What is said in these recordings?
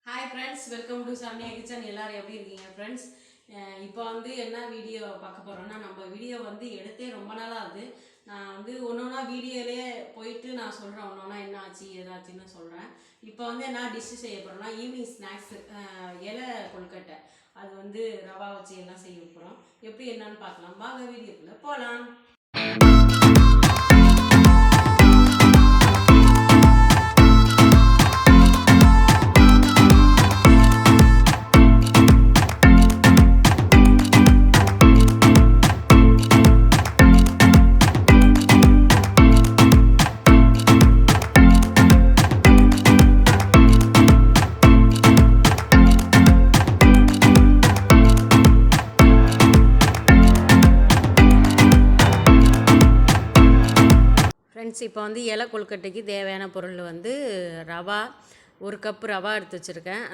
Hi friends, welcome to Samiya kitchen. எல்லாரும் எப்படி இருக்கீங்க ஃப்ரெண்ட்ஸ்? இப்போ என்ன வீடியோ பார்க்க போகிறோன்னா, நம்ம வீடியோ எடுத்தே ரொம்ப நாளாக ஆகுது. நான் ஒன்று ஒன்றா வீடியோலேயே போயிட்டு நான் சொல்கிறேன், ஒன்று ஒன்றா என்ன ஆச்சு ஏதாச்சுன்னு சொல்கிறேன். இப்போ என்ன டிஷ்ஷு செய்ய போகிறோன்னா, ஈவினிங் ஸ்நாக்ஸு இலை கொழுக்கட்டை. அது ரவா வச்சு எல்லாம் செய்ய போகிறோம். எப்படி என்னன்னு பார்க்கலாம் வாங்க, வீடியோக்குள்ளே போகலாம். ஃப்ரெண்ட்ஸ், இப்போ இலை கொழுக்கட்டைக்கு தேவையான பொருள் ரவா, ஒரு கப்பு ரவா எடுத்து வச்சுருக்கேன்.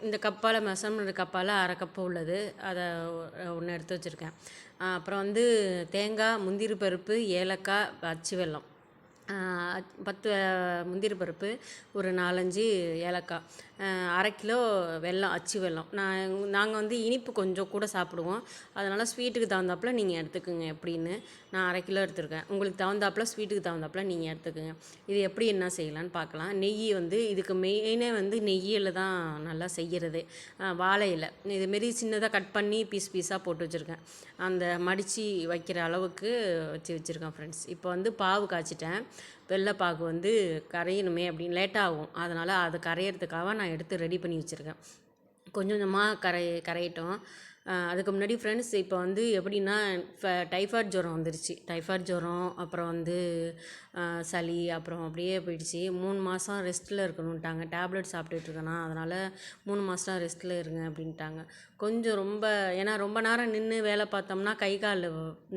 இந்த கப்பால் மெஷர்மெண்ட் கப்பால் அரை கப்பு உள்ளது, அதை ஒன்று எடுத்து வச்சுருக்கேன். அப்புறம் தேங்காய், முந்திரி பருப்பு, ஏலக்காய், அச்சு வெல்லம், 10 முந்திரி பருப்பு, ஒரு 4-5 ஏலக்காய், அரை கிலோ வெல்லம், அச்சு வெல்லம். நாங்கள் இனிப்பு கொஞ்சம் கூட சாப்பிடுவோம், அதனால் ஸ்வீட்டுக்கு தகுந்தாப்புல நீங்கள் எடுத்துக்கோங்க. எப்படின்னு நான் அரை கிலோ எடுத்துருக்கேன். உங்களுக்கு தகுந்தாப்புல ஸ்வீட்டுக்கு தகுந்தாப்புல நீங்கள் எடுத்துக்கோங்க. இது எப்படி என்ன செய்யலான்னு பார்க்கலாம். நெய் இதுக்கு மெயினே நெய்யில் தான் நல்லா செய்கிறது. வாழை இலை இதுமாரி சின்னதாக கட் பண்ணி பீஸ் பீஸாக போட்டு வச்சுருக்கேன். அந்த மடித்து வைக்கிற அளவுக்கு வச்சுருக்கேன் ஃப்ரெண்ட்ஸ். இப்போ பாவு காய்ச்சிட்டேன். வெள்ளைப்பாகு கரையணுமே அப்படின்னு லேட்டாகும், அதனால் அது கரையிறதுக்காக நான் எடுத்து ரெடி பண்ணி வச்சுருக்கேன். கொஞ்சம் கொஞ்சமாக கரையட்டும். அதுக்கு முன்னாடி ஃப்ரெண்ட்ஸ், இப்போ எப்படின்னா டைஃபாய்டு ஜுரம் வந்துருச்சு. டைஃபாய்டு ஜுரம், அப்புறம் சளி, அப்புறம் அப்படியே போயிடுச்சு. 3 மாதம் ரெஸ்ட்டில் இருக்கணுன்ட்டாங்க. டேப்லெட் சாப்பிட்டுட்ருக்கேனா, அதனால் 3 மாதம் ரெஸ்ட்டில் இருங்க அப்படின்ட்டாங்க. கொஞ்சம் ஏன்னா ரொம்ப நேரம் நின்று வேலை பார்த்தோம்னா கை கால்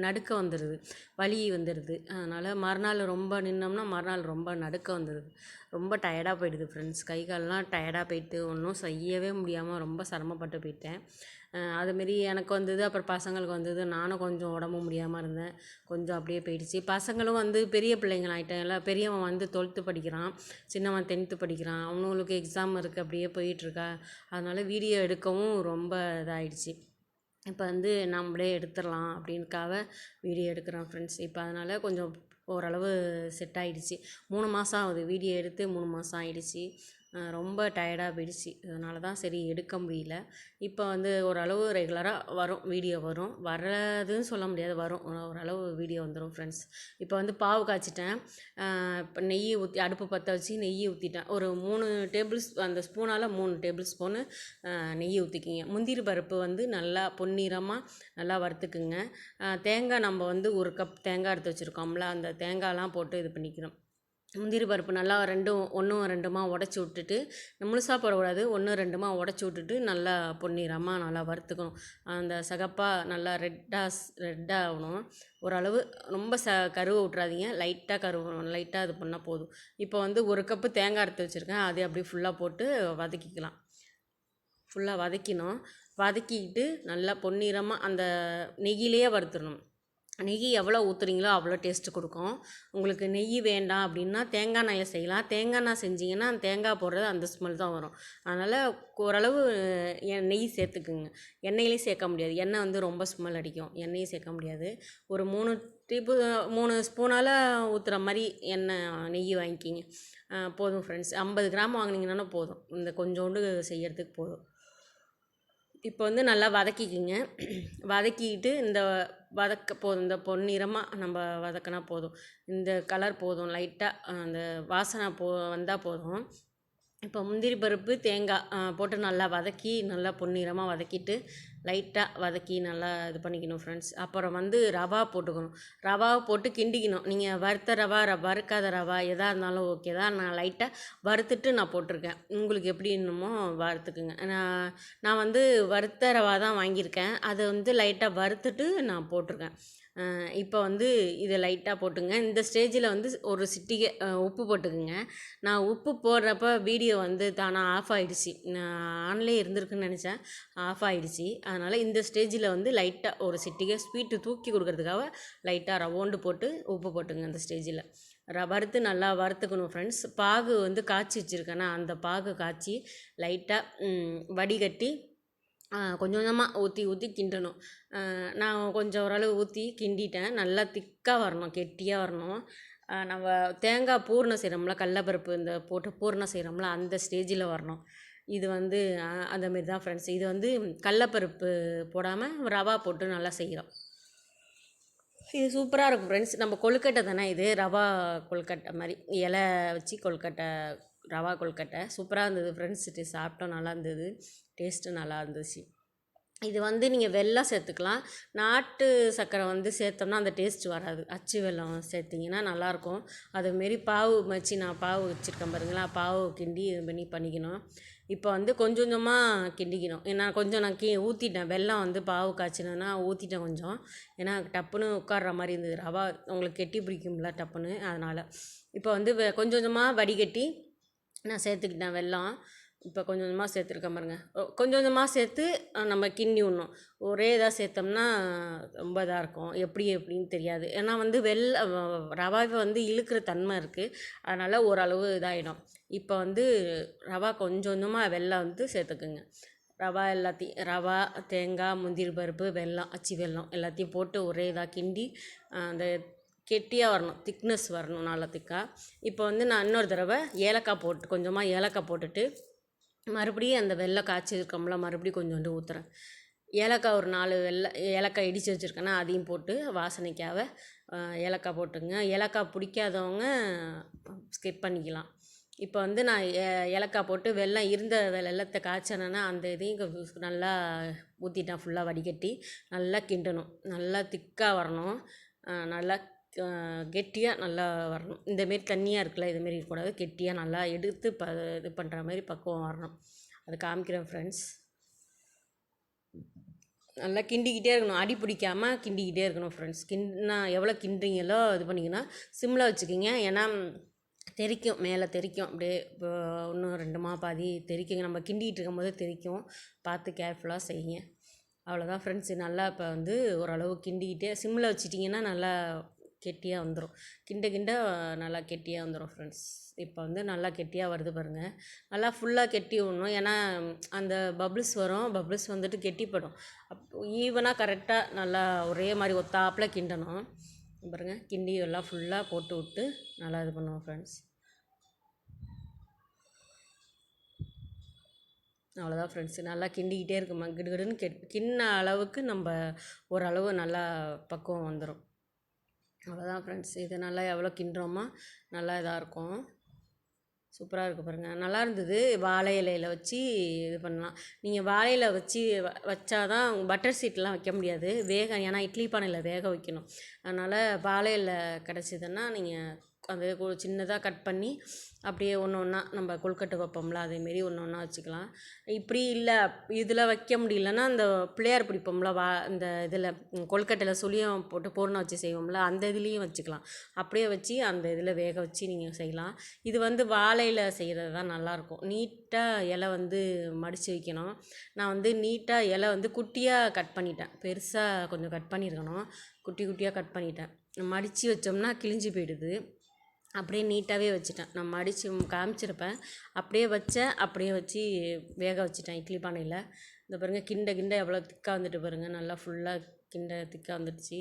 நடுக்க வந்துடுது, வலி வந்துடுது. அதனால் மறுநாள் ரொம்ப நின்னோம்னா மறுநாள் ரொம்ப நடுக்க வந்துடுது. ரொம்ப டயர்டாக போயிடுது ஃப்ரெண்ட்ஸ். கை கால்லாம் டயர்டாக போயிட்டு ஒன்றும் செய்யவே முடியாமல் ரொம்ப சிரமப்பட்டு போயிட்டேன். அதுமாரி எனக்கு அப்புறம் பசங்களுக்கு நானும் கொஞ்சம் உடம்பு முடியாமல் இருந்தேன். கொஞ்சம் அப்படியே போயிடுச்சு. பசங்களும் பெரிய பிள்ளைங்களாயிட்டேன். எல்லாம் பெரியவன் 12th படிக்கிறான், சின்னவன் 10th படிக்கிறான். அவனுங்களுக்கு எக்ஸாம் இருக்குது, அப்படியே போயிட்டுருக்கா. அதனால் வீடியோ எடுக்கவும் ரொம்ப இதாகிடுச்சு. இப்போ நம்மளே எடுத்துடலாம் அப்படின்னுக்காக வீடியோ எடுக்கிறோம் ஃப்ரெண்ட்ஸ். இப்போ அதனால் கொஞ்சம் ஓரளவு செட் ஆகிடுச்சு. 3 மாதம் ஆகுது, வீடியோ எடுத்து 3 மாதம் ஆகிடுச்சி. ரொம்ப டயர்டாக போயிடுச்சு. அதனால தான் சரி எடுக்க முடியல. இப்போ ஓரளவு ரெகுலராக வரும், வீடியோ வரும். வர்றதுன்னு சொல்ல முடியாது, வரும், ஓரளவு வீடியோ வந்துடும் ஃப்ரெண்ட்ஸ். இப்போ பாவு காய்ச்சிட்டேன். இப்போ நெய் ஊற்றி அடுப்பு பற்ற வச்சு நெய் ஊற்றிட்டேன். ஒரு 3 அந்த ஸ்பூனால் 3 டேபிள் ஸ்பூனு நெய் ஊற்றிக்கிங்க. முந்திரி பருப்பு நல்லா பொன்னிறமாக நல்லா வறுத்துக்குங்க. தேங்காய் நம்ம 1 கப் தேங்காய் எடுத்து வச்சுருக்கோம்ல, அந்த தேங்காயெலாம் போட்டு இது பண்ணிக்கணும். முந்திரி பருப்பு நல்லா 1 2 உடச்சி விட்டுட்டு, முழுசாக போடக்கூடாது, 1 2 உடச்சி விட்டுட்டு நல்லா பொன்னிறமாக நல்லா வறுத்துக்கணும். அந்த சிகப்பாக நல்லா ரெட்டாக ஆகணும். ஓரளவு ரொம்ப கருவை விட்றாதீங்க, லைட்டாக கருவணும், லைட்டாக இது பண்ணால் போதும். இப்போ 1 கப்பு தேங்காய் எடுத்து வச்சுருக்கேன், அதை அப்படியே ஃபுல்லாக போட்டு வதக்கிக்கலாம். ஃபுல்லாக வதக்கினோம். வதக்கிக்கிட்டு நல்லா பொன்னிறமாக அந்த நெய்யிலேயே வறுத்துடணும். நெய் எவ்வளோ ஊற்றுறீங்களோ அவ்வளோ டேஸ்ட்டு கொடுக்கும். உங்களுக்கு நெய் வேண்டாம் அப்படின்னா தேங்காய் எண்ணெயில் செய்யலாம். தேங்காய் எண்ணெய் செஞ்சிங்கன்னா தேங்காய் போடுறது அந்த ஸ்மெல் தான் வரும். அதனால் ஓரளவு நெய் சேர்த்துக்குங்க. எண்ணெயிலே சேர்க்க முடியாது, எண்ணெய் ரொம்ப ஸ்மெல் அடிக்கும், எண்ணெயும் சேர்க்க முடியாது. ஒரு 3 ஸ்பூனால் ஊற்றுற மாதிரி நெய் வாங்கிக்கிங்க. போதும் ஃப்ரெண்ட்ஸ். 50 கிராம் வாங்கினீங்கன்னா போதும், இந்த கொஞ்சோண்டு செய்கிறதுக்கு போதும். இப்போ நல்லா வதக்கிக்கிங்க. வதக்கிக்கிட்டு போதும், இந்த பொன்னிறமாக நம்ம வதக்கினா போதும். இந்த கலர் போதும், லைட்டாக அந்த வாசனை வந்தால் போதும். இப்போ முந்திரி பருப்பு, தேங்காய் போட்டு நல்லா வதக்கி, நல்லா பொன்னிறமாக வதக்கிட்டு லைட்டாக வதக்கி நல்லா இது பண்ணிக்கணும் ஃப்ரெண்ட்ஸ். அப்புறம் ரவா போட்டுக்கணும். ரவாவை போட்டு கிண்டிக்கணும். நீங்கள் வறுத்த ரவா, வறுக்காத ரவா எதாக இருந்தாலும் ஓகே தான். நான் லைட்டாக வறுத்துட்டு நான் போட்டிருக்கேன். உங்களுக்கு எப்படி இன்னுமோ வறுத்துக்குங்க. நான் வறுத்த ரவா தான் வாங்கியிருக்கேன். அதை லைட்டாக வறுத்துட்டு நான் போட்டிருக்கேன். இப்போ இதை லைட்டாக போட்டுங்க. இந்த ஸ்டேஜில் ஒரு சிட்டிகை உப்பு போட்டுக்குங்க. நான் உப்பு போடுறப்ப வீடியோ தானாக ஆஃப் ஆகிடுச்சி. நான் ஆன்லேயே இருந்திருக்குன்னு நினச்சேன், ஆஃப் ஆகிடுச்சி. அதனால் இந்த ஸ்டேஜில் லைட்டாக ஒரு சிட்டிகை ஸ்வீட்டு தூக்கி கொடுக்குறதுக்காக லைட்டாக ரவோண்டு போட்டு உப்பு போட்டுங்க இந்த ஸ்டேஜில். வறுத்து நல்லா வறுத்துக்கணும் ஃப்ரெண்ட்ஸ். பாகு வந்து காய்ச்சி வச்சுருக்கேன்னா அந்த பாகு காய்ச்சி லைட்டாக வடிகட்டி கொஞ்சம் கொஞ்சமாக ஊற்றி ஊற்றி கிண்டணும். நான் கொஞ்சம் ஓரளவு ஊற்றி கிண்டிட்டேன். நல்லா திக்காக வரணும், கெட்டியாக வரணும். நம்ம தேங்காய் பூரணம் செய்கிறோம்ல, கடலப்பருப்பு இந்த போட்டு பூரணம் செய்கிறோம்ல, அந்த ஸ்டேஜில் வரணும். இது வந்து அந்தமாரி தான் ஃப்ரெண்ட்ஸ். இது வந்து கடலப்பருப்பு போடாமல் ரவா போட்டு நல்லா செய்கிறோம். இது சூப்பராக இருக்கும் ஃப்ரெண்ட்ஸ். நம்ம கொழுக்கட்டை தானே இது, ரவா கொழுக்கட்டை மாதிரி இலை வச்சு கொழுக்கட்டை, ரவா கொழுக்கட்டை சூப்பராக இருந்தது ஃப்ரெண்ட்ஸ். சாப்பிட்டோம், நல்லா இருந்தது, டேஸ்ட்டு நல்லா இருந்துச்சு. இது வந்து நீங்கள் வெல்லம் சேர்த்துக்கலாம். நாட்டு சர்க்கரை வந்து சேர்த்தோம்னா அந்த டேஸ்ட் வராது. அச்சு வெல்லம் சேர்த்திங்கன்னா நல்லாயிருக்கும். அதுமாரி பாவு வச்சு நான் பாவு வச்சுருக்கேன் பாருங்களா, பாவு கிண்டி இது பண்ணி பண்ணிக்கணும். இப்போ வந்து கொஞ்சம் கொஞ்சமாக கிண்டிக்கணும். ஏன்னா கொஞ்சம் நான் ஊற்றிட்டேன் வெல்லம் வந்து பாவு காய்ச்சினேன்னா ஊற்றிட்டேன் கொஞ்சம். ஏன்னா டப்புன்னு உட்கார்ற மாதிரி இருந்தது. ரவா உங்களுக்கு கெட்டி பிடிக்கும்ல டப்புன்னு, அதனால் இப்போ வந்து கொஞ்சம் கொஞ்சமாக வடிகட்டி நான் சேர்த்துக்கிட்டேன் வெல்லம். இப்போ கொஞ்சம் கொஞ்சமாக சேர்த்துருக்கேன் பாருங்க. கொஞ்சம் கொஞ்சமாக சேர்த்து நம்ம கிண்டி விடணும். ஒரே இதாக சேர்த்தோம்னா ரொம்ப இதாக இருக்கும், எப்படின்னு தெரியாது. ஏன்னா வந்து ரவாவை வந்து இழுக்கிற தன்மை இருக்குது, அதனால் ஓரளவு இதாகிடும். இப்போ வந்து ரவா கொஞ்சம் கொஞ்சமாக வெல்லம் வந்து சேர்த்துக்குங்க. ரவா எல்லாத்தையும், ரவா, தேங்காய், முந்திரி பருப்பு, வெல்லம், அச்சு வெல்லம் எல்லாத்தையும் போட்டு ஒரே இதாக கிண்டி அந்த கெட்டியாக வரணும், திக்னஸ் வரணும், நல்லா திக்காக. இப்போ வந்து நான் இன்னொரு தடவை ஏலக்காய் போட்டு கொஞ்சமாக ஏலக்காய் போட்டுட்டு மறுபடியும் அந்த வெள்ளை காய்ச்சி இருக்கோம்ல, மறுபடியும் கொஞ்சோண்டு ஊற்றுறேன். ஏலக்காய் ஒரு 4 ஏலக்காய் இடித்து வச்சுருக்கேன்னா அதையும் போட்டு வாசனைக்காக ஏலக்காய் போட்டுங்க. ஏலக்காய் பிடிக்காதவங்க ஸ்கிப் பண்ணிக்கலாம். இப்போ வந்து நான் ஏலக்காய் போட்டு வெல்லம் இருந்த வெல்லத்தை காய்ச்சினேன்னா அந்த இதையும் நல்லா ஊற்றிட்டேன். ஃபுல்லாக வடிகட்டி நல்லா கிண்டணும். நல்லா திக்காக வரணும், நல்லா கெட்டியாக நல்லா வரணும். இந்தமாரி தண்ணியாக இருக்குல்ல, இதுமாரி இருக்கக்கூடாது, கெட்டியாக நல்லா எடுத்து இது பண்ணுற மாதிரி பக்குவம் வரணும். அது காமிக்கிறேன் ஃப்ரெண்ட்ஸ். நல்லா கிண்டிக்கிட்டே இருக்கணும், அடி பிடிக்காமல் கிண்டிக்கிட்டே இருக்கணும் ஃப்ரெண்ட்ஸ். எவ்வளோ கிண்டுறீங்களோ இது பண்ணிங்கன்னா சிம்மில் வச்சுக்கிங்க. ஏன்னா தெறிக்கும், மேலே தெறிக்கும் அப்படியே. இப்போ இன்னும் 2 பாதி தெறிக்குங்க, நம்ம கிண்டிகிட்டு இருக்கும் போதே தெறிக்கும். பார்த்து கேர்ஃபுல்லாக செய்யுங்க. அவ்வளோதான் ஃப்ரெண்ட்ஸ். நல்லா இப்போ வந்து ஓரளவு கிண்டிக்கிட்டே சிம்மில் வச்சிட்டிங்கன்னா நல்லா கெட்டியாக வந்துடும். கிண்ட நல்லா கெட்டியாக வந்துடும் ஃப்ரெண்ட்ஸ். இப்போ வந்து நல்லா கெட்டியாக வருது பாருங்கள். நல்லா ஃபுல்லாக கெட்டி விடணும், ஏன்னா அந்த பபிள்ஸ் வரும், பபிள்ஸ் வந்துட்டு கெட்டிப்படும். ஈவனாக கரெக்டாக நல்லா ஒரே மாதிரி ஒத்தாப்பில் கிண்டணும் பாருங்கள். கிண்டி எல்லாம் ஃபுல்லாக போட்டு விட்டு நல்லா இது பண்ணுவோம் ஃப்ரெண்ட்ஸ். அவ்வளோதான் ஃப்ரெண்ட்ஸ். நல்லா கிண்டிக்கிட்டே இருக்குமா, கிடுகிடுன்னு கிண்ண அளவுக்கு நம்ம ஓரளவு நல்லா பக்குவம் வந்துடும். அவ்வளோதான் ஃப்ரெண்ட்ஸ். இது நல்லா எவ்வளோ கிண்டுறோமோ நல்லா இதாக இருக்கும். சூப்பராக இருக்குது பாருங்கள், நல்லா இருந்தது. வாழை இலையில் வச்சு இது பண்ணலாம். நீங்கள் வாழை இலை வச்சு வச்சாதான், பட்டர் சீட்லாம் வைக்க முடியாது, ஏன்னா இட்லி பானையில் வேக வைக்கணும். அதனால் வாழை இலை கிடச்சிதுன்னா நீங்கள் அந்த சின்னதாக கட் பண்ணி அப்படியே ஒன்று ஒன்றா நம்ம கொழுக்கட்டை வைப்போம்ல, அதேமாரி ஒன்று ஒன்றா வச்சுக்கலாம். இப்படி இல்லை இதில் வைக்க முடியலன்னா அந்த பிள்ளையார் பிடிப்போம்ல, இந்த இதில் கொழுக்கட்டையில் சுழியம் போட்டு பூரணம் வச்சு செய்வோம்ல, அந்த இதுலேயும் வச்சுக்கலாம். அப்படியே வச்சு அந்த இதில் வேக வச்சு நீங்கள் செய்யலாம். இது வந்து வாழையில் செய்கிறது தான் நல்லாயிருக்கும். நீட்டாக இலை வந்து மடித்து வைக்கணும். நான் வந்து நீட்டாக இலை வந்து குட்டியாக கட் பண்ணிட்டேன், பெருசாக கொஞ்சம் கட் பண்ணியிருக்கணும், குட்டி குட்டியாக கட் பண்ணிட்டேன். மடித்து வச்சோம்னா கிழிஞ்சி போயிடுது. அப்படியே நீட்டாகவே வச்சுட்டேன். நான் மடித்து காமிச்சிருப்பேன். அப்படியே வச்சு வேக வச்சுட்டேன் இட்லி பானையில். இந்த பாருங்கள், கிண்ட எவ்வளோ திக்காக வந்துட்டு பாருங்கள், நல்லா ஃபுல்லாக திக்காக வந்துடுச்சு.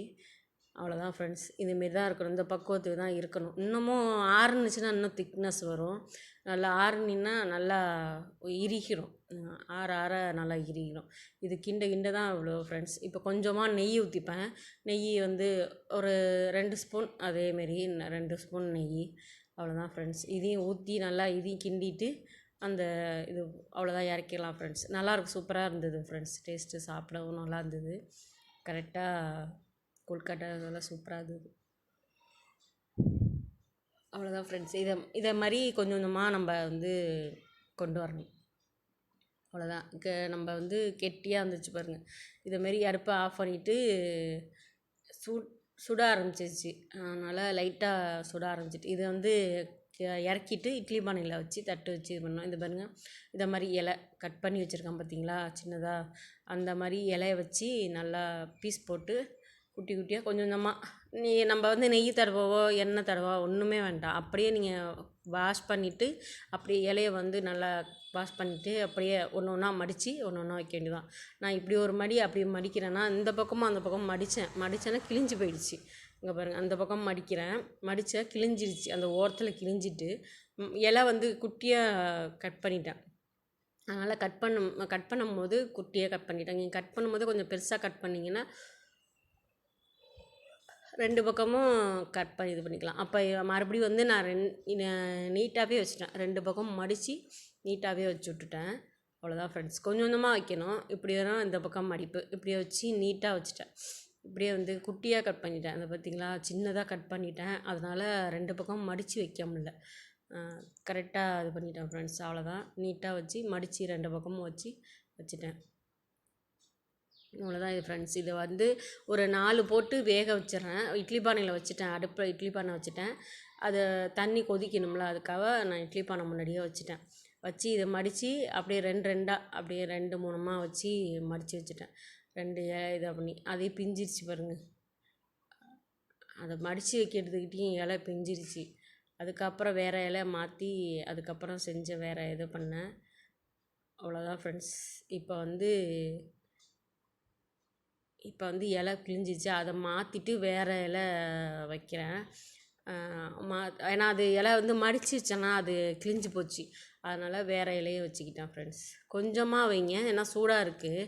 அவ்வளோதான் ஃப்ரெண்ட்ஸ். இதுமாரி தான் இருக்கணும், இந்த பக்குவத்துக்கு தான் இருக்கணும். இன்னமும் ஆறுனுச்சுன்னா இன்னும் திக்னஸ் வரும். நல்லா ஆறுனின்னா நல்லா இறுகிடும், ஆற நல்லா இறுகிடும். இது கிண்ட தான் இவ்வளோ ஃப்ரெண்ட்ஸ். இப்போ கொஞ்சமாக நெய் ஊற்றிப்பேன். நெய் வந்து ஒரு 2 ஸ்பூன், அதேமாரி 2 ஸ்பூன் நெய். அவ்வளோதான் ஃப்ரெண்ட்ஸ். இதையும் ஊற்றி நல்லா இதையும் கிண்டிட்டு அந்த இது அவ்வளோதான், இறக்கிடலாம் ஃப்ரெண்ட்ஸ். நல்லாயிருக்கும், சூப்பராக இருந்தது ஃப்ரெண்ட்ஸ். டேஸ்ட்டு சாப்பிடவும் நல்லா இருந்தது. கரெக்டாக கொழுக்கட்டை அதெல்லாம் சூப்பராக இருந்தது. அவ்வளோதான் ஃப்ரெண்ட்ஸ். இதை மாதிரி கொஞ்சம் கொஞ்சமாக நம்ம வந்து கொண்டு வரணும். அவ்வளோதான். நம்ம வந்து கெட்டியாக இருந்துச்சு பாருங்கள். இதேமாரி அடுப்பை ஆஃப் பண்ணிவிட்டு சுட ஆரம்பிச்சிருச்சு. அதனால் லைட்டாக சுட ஆரம்பிச்சிட்டு இதை வந்து இறக்கிட்டு இட்லி பானையில் வச்சு தட்டு வச்சு இது பண்ணோம். இது பாருங்கள், இதை மாதிரி இலை கட் பண்ணி வச்சுருக்கேன் பார்த்தீங்களா சின்னதாக, அந்த மாதிரி இலைய வச்சு நல்லா பீஸ் போட்டு குட்டி குட்டியாக கொஞ்சம் கொஞ்சமாக நம்ம வந்து நெய் தடவவோ எண்ணெய் தடவோ ஒன்றுமே வேண்டாம். அப்படியே நீங்கள் வாஷ் பண்ணிவிட்டு அப்படியே இலைய வந்து நல்லா வாஷ் பண்ணிவிட்டு அப்படியே ஒன்று ஒன்றா மடித்து ஒன்று ஒன்றா வைக்க வேண்டியதான். நான் இப்படி ஒரு மடி அப்படி மடிக்கிறேன்னா இந்த பக்கமும் அந்த பக்கம் மடித்தேன்னா கிழிஞ்சு போயிடுச்சு. இங்கே பாருங்கள், அந்த பக்கம் மடித்தா கிழிஞ்சிருச்சு. அந்த ஓரத்தில் கிழிஞ்சிட்டு இலை வந்து குட்டியாக கட் பண்ணிட்டேன். அதனால் கட் பண்ணும்போது குட்டியாக கட் பண்ணிட்டேன். நீங்கள் கட் பண்ணும்போது கொஞ்சம் பெருசாக கட் பண்ணிங்கன்னா 2 பக்கமும் கட் பண்ணி இது பண்ணிக்கலாம். அப்போ மறுபடியும் வந்து நான் நீட்டாகவே வச்சுட்டேன். 2 பக்கமும் மடித்து நீட்டாகவே வச்சு விட்டுட்டேன். அவ்வளோதான் ஃப்ரெண்ட்ஸ். கொஞ்சம் கொஞ்சமாக வைக்கணும். இப்படி வரும் இந்த பக்கம் மடிப்பு இப்படியே வச்சு நீட்டாக வச்சுட்டேன். இப்படியே வந்து குட்டியாக கட் பண்ணிட்டேன். அதை பார்த்திங்களா, சின்னதாக கட் பண்ணிட்டேன். அதனால் 2 பக்கம் மடித்து வைக்க முடியல. கரெக்டாக இது பண்ணிட்டேன் ஃப்ரெண்ட்ஸ். அவ்வளோதான், நீட்டாக வச்சு மடித்து 2 பக்கமும் வச்சுட்டேன். அவ்வளோதான் இது ஃப்ரெண்ட்ஸ். இதை வந்து ஒரு 4 போட்டு வேக வச்சிடுறேன். இட்லி பானையில் வச்சுட்டேன். அடுப்பில் இட்லி பானை வச்சுட்டேன். அதை தண்ணி கொதிக்கணும்ல, அதுக்காக நான் இட்லி பானை முன்னாடியே வச்சு இதை மடித்து அப்படியே 2 அப்படியே 2 3 வச்சு மடித்து வச்சுட்டேன். 2 இதை பண்ணி அதையும் பிஞ்சிருச்சு பாருங்கள். அதை மடித்து வைக்கிறதுக்கிட்டையும் இலை பிஞ்சிருச்சு. அதுக்கப்புறம் வேறு இலை மாற்றி அதுக்கப்புறம் வேறு இது பண்ணேன். அவ்வளோதான் ஃப்ரெண்ட்ஸ். இப்போ வந்து இலை கிழிஞ்சிச்சு. அதை மாற்றிட்டு வேறு இலை வைக்கிறேன். ஏன்னா அது இலை வந்து மடித்து வச்சேன்னா அது கிழிஞ்சு போச்சு. அதனால் வேறு இலையை வச்சுக்கிட்டேன் ஃப்ரெண்ட்ஸ். கொஞ்சமாக வைங்க, ஏன்னா சூடாக இருக்குது.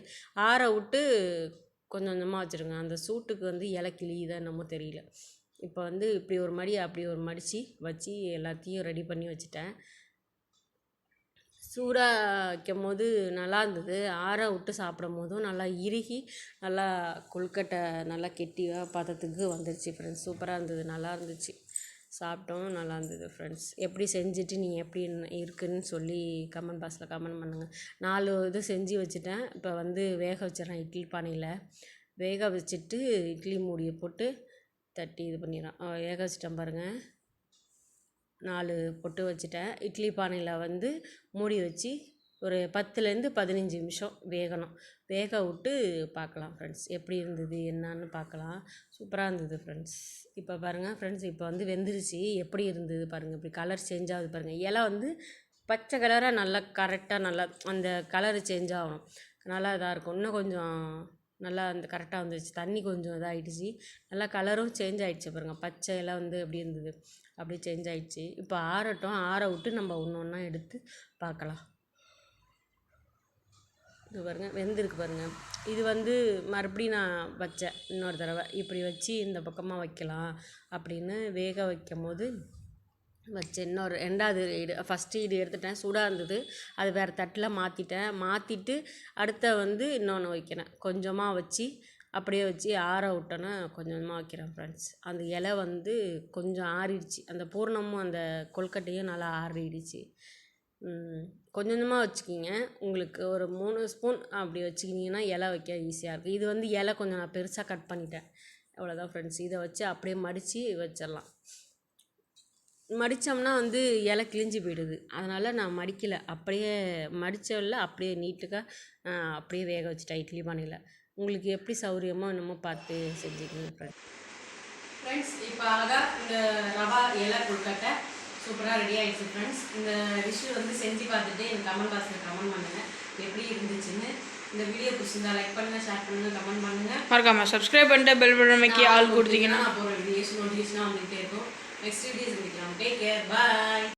ஆற விட்டு கொஞ்சம் கொஞ்சமாக வச்சுருங்க. அந்த சூட்டுக்கு வந்து இலை கிழியுதா என்னமோ தெரியல. இப்போ வந்து இப்படி ஒரு மடி அப்படி ஒரு மடித்து வச்சு எல்லாத்தையும் ரெடி பண்ணி வச்சுட்டேன். சூடாக வைக்கும் போது நல்லா இருந்தது. ஆற விட்டு சாப்பிடும் போதும் நல்லா இறுகி நல்லா கொழுக்கட்டை நல்லா கெட்டியாக பதத்துக்கு வந்துடுச்சு ஃப்ரெண்ட்ஸ். சூப்பராக இருந்தது, நல்லா இருந்துச்சு. சாப்பிட்டோம், நல்லா இருந்தது ஃப்ரெண்ட்ஸ். எப்படி செஞ்சுட்டு நீங்கள் எப்படி இருக்குதுன்னு சொல்லி கமெண்ட் பாக்ஸில் கமெண்ட் பண்ணுங்கள். 4 இது செஞ்சு வச்சுட்டேன். இப்போ வந்து வேக வச்சிடறேன். இட்லி பானையில் வேக வச்சுட்டு இட்லி மூடியை போட்டு தட்டி இது பண்ணிடுறேன். வேக வச்சிட்டேன் பாருங்கள். 4 பொட்டு வச்சுட்டேன். இட்லி பானையில் வந்து மூடி வச்சு ஒரு 10லேருந்து 15 நிமிஷம் வேகணும். வேக விட்டு பார்க்கலாம் ஃப்ரெண்ட்ஸ். எப்படி இருந்தது என்னான்னு பார்க்கலாம். சூப்பராக இருந்தது ஃப்ரெண்ட்ஸ். இப்போ பாருங்கள் ஃப்ரெண்ட்ஸ், இப்போ வந்து வெந்துருச்சு. எப்படி இருந்தது பாருங்கள். இப்படி கலர் சேஞ்ச் ஆகுது பாருங்கள். இலை வந்து பச்சை கலராக நல்லா கரெக்டாக நல்லா அந்த கலரு சேஞ்ச் ஆகணும். நல்லா இதாக இருக்கும். இன்னும் கொஞ்சம் நல்லா அந்த கரெக்டாக வந்துடுச்சு. தண்ணி கொஞ்சம் இதாகிடுச்சு. நல்லா கலரும் சேஞ்ச் ஆகிடுச்சு பாருங்கள். பச்சை இலை வந்து எப்படி இருந்தது அப்படியே சேஞ்ச் ஆகிடுச்சு. இப்போ ஆறட்டும். ஆற விட்டு நம்ம ஒன்று ஒன்றா எடுத்து பார்க்கலாம். இது பாருங்கள், வெந்திருக்கு பாருங்கள். இது வந்து மறுபடியும் நான் வச்சேன் இன்னொரு தடவை. இப்படி வச்சு இந்த பக்கமாக வைக்கலாம் அப்படின்னு வேக வைக்கும் போது வச்சேன். இன்னொரு 2வது ஈடு. ஃபஸ்ட்டு ஈடு எடுத்துட்டேன், சூடாக இருந்தது. அது வேறு தட்டில் மாற்றிட்டு அடுத்த வந்து இன்னொன்று வைக்கிறேன். கொஞ்சமாக வச்சு அப்படியே வச்சு ஆற விட்டோன்னா கொஞ்சமாக வைக்கிறேன் ஃப்ரெண்ட்ஸ். அந்த இலை வந்து கொஞ்சம் ஆறிடுச்சு. அந்த பூர்ணமும் அந்த கொழுக்கட்டையும் நல்லா ஆறிடுச்சு. கொஞ்சம் கொஞ்சமாக வச்சுக்கிங்க. உங்களுக்கு ஒரு 3 ஸ்பூன் அப்படி வச்சுக்கிட்டிங்கன்னா இலை வைக்க ஈஸியாக இருக்குது. இது வந்து இலை கொஞ்சம் நான் பெருசாக கட் பண்ணிட்டேன். அவ்வளோதான் ஃப்ரெண்ட்ஸ். இதை வச்சு அப்படியே மடித்து வச்சிடலாம். மடித்தோம்னா வந்து இலை கிழிஞ்சு போயிடுது. அதனால் நான் மடிக்கலை. அப்படியே மடித்ததில்ல அப்படியே நீட்டுக்காக அப்படியே வேக வச்சுட்டேன் இட்லி பானையில். உங்களுக்கு எப்படி சௌகரியமோ என்னமோ பார்த்து செஞ்சுக்கோங்க ஃப்ரெண்ட்ஸ். இப்போ அழகாக இந்த ரவா இலை கொழுக்கட்டை சூப்பராக ரெடி ஆகிடுச்சு ஃப்ரெண்ட்ஸ். இந்த டிஷ்ஷு வந்து செஞ்சு பார்த்துட்டு எனக்கு கமெண்ட் பாக்ஸில் கமெண்ட் பண்ணுங்கள் எப்படி இருந்துச்சுன்னு. இந்த வீடியோ பிடிச்சிருந்தா லைக் பண்ணுங்கள், ஷேர் பண்ணுங்கள், கமெண்ட் பண்ணுங்கள். மறக்காமல் சப்ஸ்கிரைப் பண்ணிட்டு பெல் பட்டன் அமைக்கி ஆல் கொடுத்தீங்கன்னா அப்புறம் வீடியோஸ் நோட்டிஃபிகேஷனாக வந்துகிட்டே இருக்கும். நெக்ஸ்ட் வீடியோ சந்திக்கலாம். டேக் கேர், பாய்.